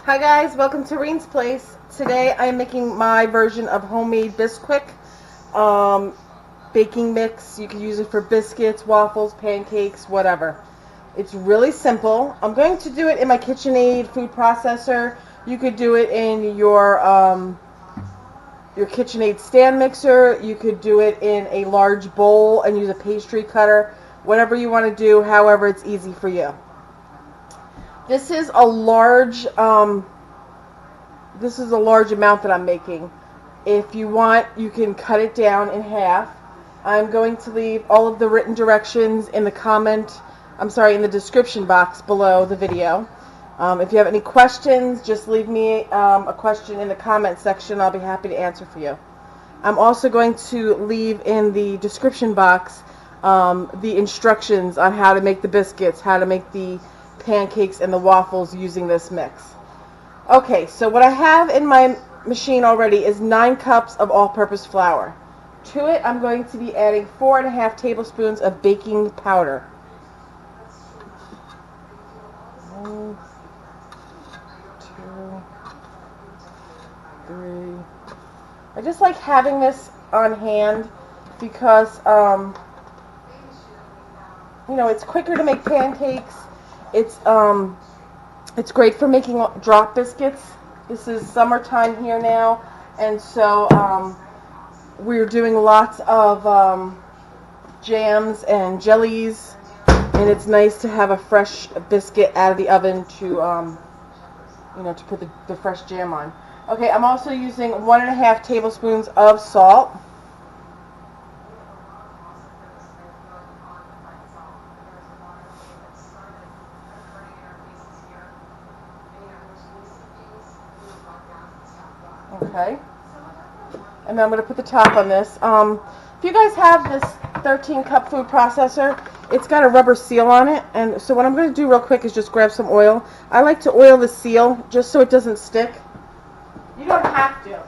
Hi guys, welcome to Reen's Place. Today I am making my version of homemade Bisquick baking mix. You can use it for biscuits, waffles, pancakes, whatever. It's really simple. I'm going to do it in my KitchenAid food processor. You could do it in your KitchenAid stand mixer. You could do it in a large bowl and use a pastry cutter. Whatever you want to do, however it's easy for you. This is a large amount that I'm making. If you want, you can cut it down in half. I'm going to leave all of the written directions in the in the description box below the video. If you have any questions, just leave me a question in the comment section. I'll be happy to answer for you. I'm also going to leave in the description box the instructions on how to make the biscuits, how to make the pancakes and the waffles using this mix. Okay, so what I have in my machine already is 9 cups of all-purpose flour. To it, I'm going to be adding 4.5 tablespoons of baking powder. 1, 2, 3. I just like having this on hand because, it's quicker to make pancakes. It's great for making drop biscuits. This is summertime here now, and so we're doing lots of jams and jellies, and it's nice to have a fresh biscuit out of the oven to to put the fresh jam on. Okay, I'm also using 1.5 tablespoons of salt. Okay, and then I'm going to put the top on this. If you guys have this 13-cup food processor, it's got a rubber seal on it, and so what I'm going to do real quick is just grab some oil. I like to oil the seal just so it doesn't stick. You don't have to.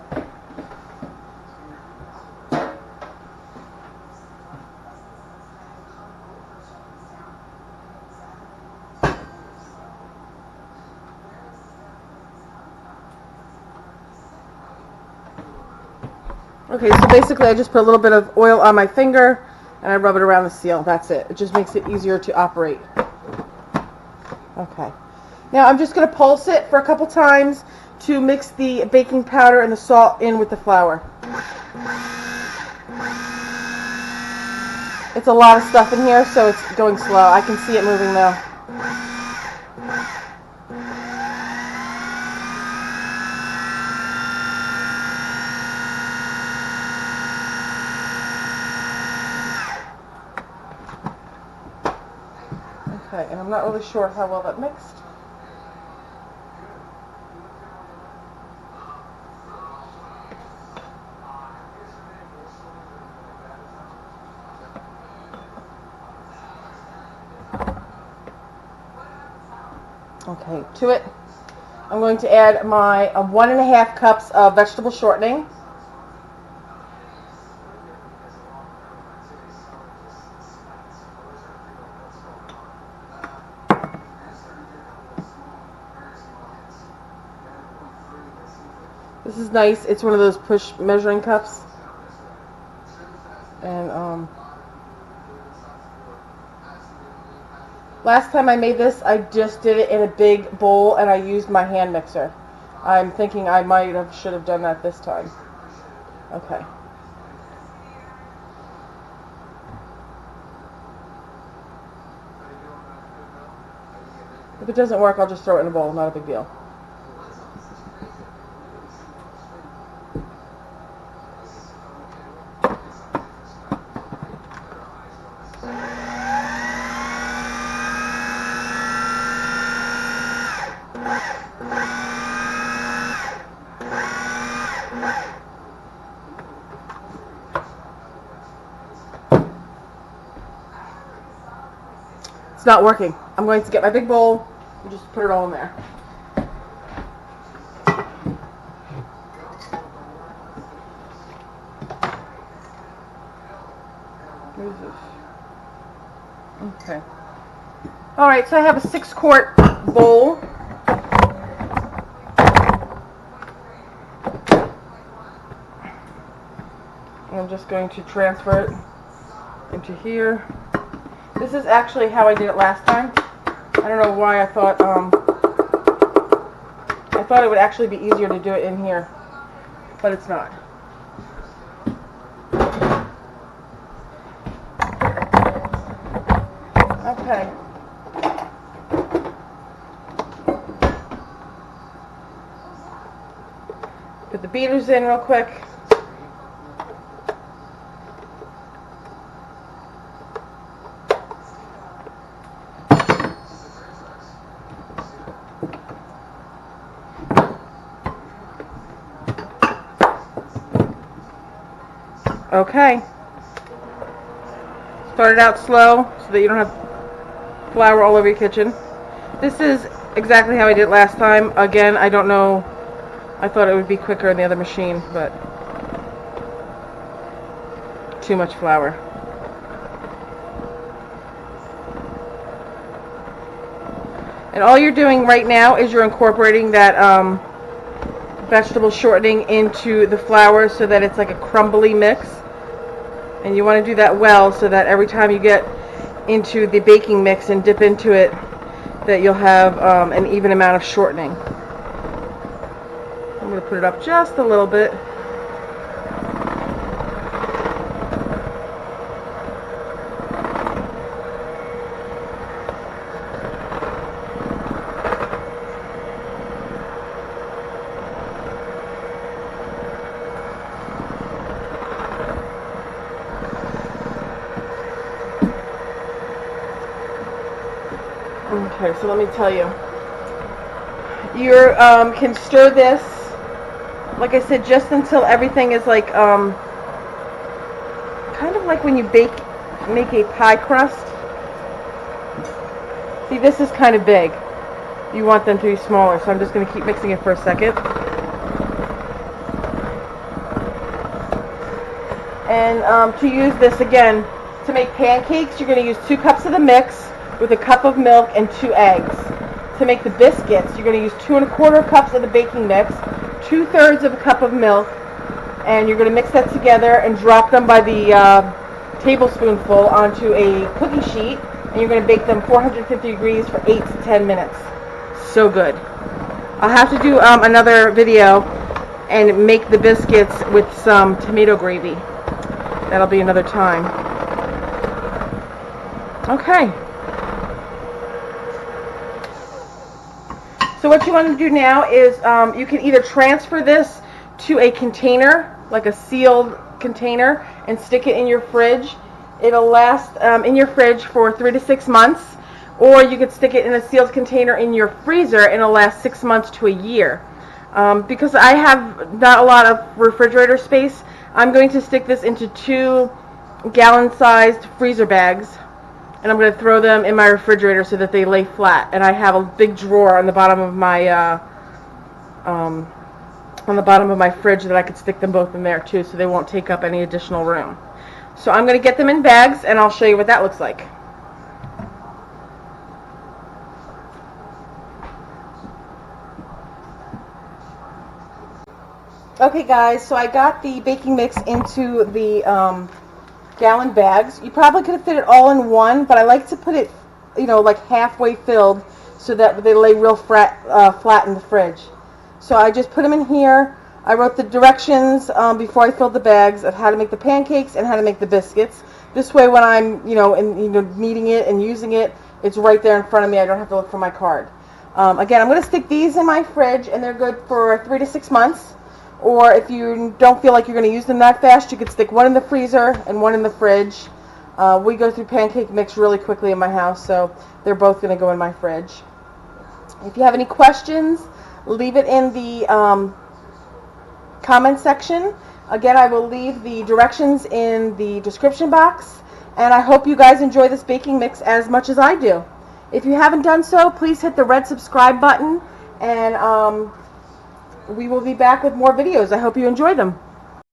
Okay, so basically I just put a little bit of oil on my finger and I rub it around the seal. That's it. It just makes it easier to operate. Okay. Now I'm just going to pulse it for a couple times to mix the baking powder and the salt in with the flour. It's a lot of stuff in here, so it's going slow. I can see it moving though. Okay, and I'm not really sure how well that mixed. Okay, to it, I'm going to add my 1.5 cups of vegetable shortening. This is nice. It's one of those push measuring cups. And last time I made this, I just did it in a big bowl and I used my hand mixer. I'm thinking I should have done that this time. Okay. If it doesn't work, I'll just throw it in a bowl. Not a big deal. It's not working. I'm going to get my big bowl and just put it all in there. Okay. Alright, so I have a 6-quart bowl. And I'm just going to transfer it into here. This is actually how I did it last time. I don't know why I thought it would actually be easier to do it in here, but it's not. Okay. Put the beaters in real quick. Okay. Start it out slow so that you don't have flour all over your kitchen. This is exactly how I did it last time. Again, I don't know. I thought it would be quicker in the other machine, but too much flour. And all you're doing right now is you're incorporating that vegetable shortening into the flour so that it's like a crumbly mix. And you want to do that well so that every time you get into the baking mix and dip into it, that you'll have an even amount of shortening. I'm going to put it up just a little bit. Okay, so let me tell you. You can stir this, like I said, just until everything is like, kind of like when you make a pie crust. See, this is kind of big. You want them to be smaller, so I'm just going to keep mixing it for a second. And to use this again, to make pancakes, you're going to use 2 cups of the mix with a cup of milk and 2 eggs. To make the biscuits, you're going to use 2 1/4 cups of the baking mix, 2/3 of a cup of milk, and you're going to mix that together and drop them by the tablespoonful onto a cookie sheet, and you're going to bake them 450 degrees for 8 to 10 minutes. So good. I'll have to do another video and make the biscuits with some tomato gravy. That'll be another time. Okay. So what you want to do now is you can either transfer this to a container, like a sealed container, and stick it in your fridge. It'll last in your fridge for 3 to 6 months, or you could stick it in a sealed container in your freezer and it'll last 6 months to a year. Because I have not a lot of refrigerator space, I'm going to stick this into 2 gallon-sized freezer bags. And I'm going to throw them in my refrigerator so that they lay flat. And I have a big drawer on the bottom of my fridge that I could stick them both in there too, so they won't take up any additional room. So I'm going to get them in bags, and I'll show you what that looks like. Okay, guys. So I got the baking mix into the gallon bags. You probably could have fit it all in one, but I like to put it, like halfway filled so that they lay real flat in the fridge. So I just put them in here. I wrote the directions before I filled the bags of how to make the pancakes and how to make the biscuits. This way, when I'm, kneading it and using it, it's right there in front of me. I don't have to look for my card. Again, I'm going to stick these in my fridge, and they're good for 3 to 6 months. Or if you don't feel like you're going to use them that fast, you could stick one in the freezer and one in the fridge. We go through pancake mix really quickly in my house, so they're both going to go in my fridge. If you have any questions, leave it in the comment section. Again, I will leave the directions in the description box, and I hope you guys enjoy this baking mix as much as I do. If you haven't done so, please hit the red subscribe button, and we will be back with more videos. I hope you enjoy them.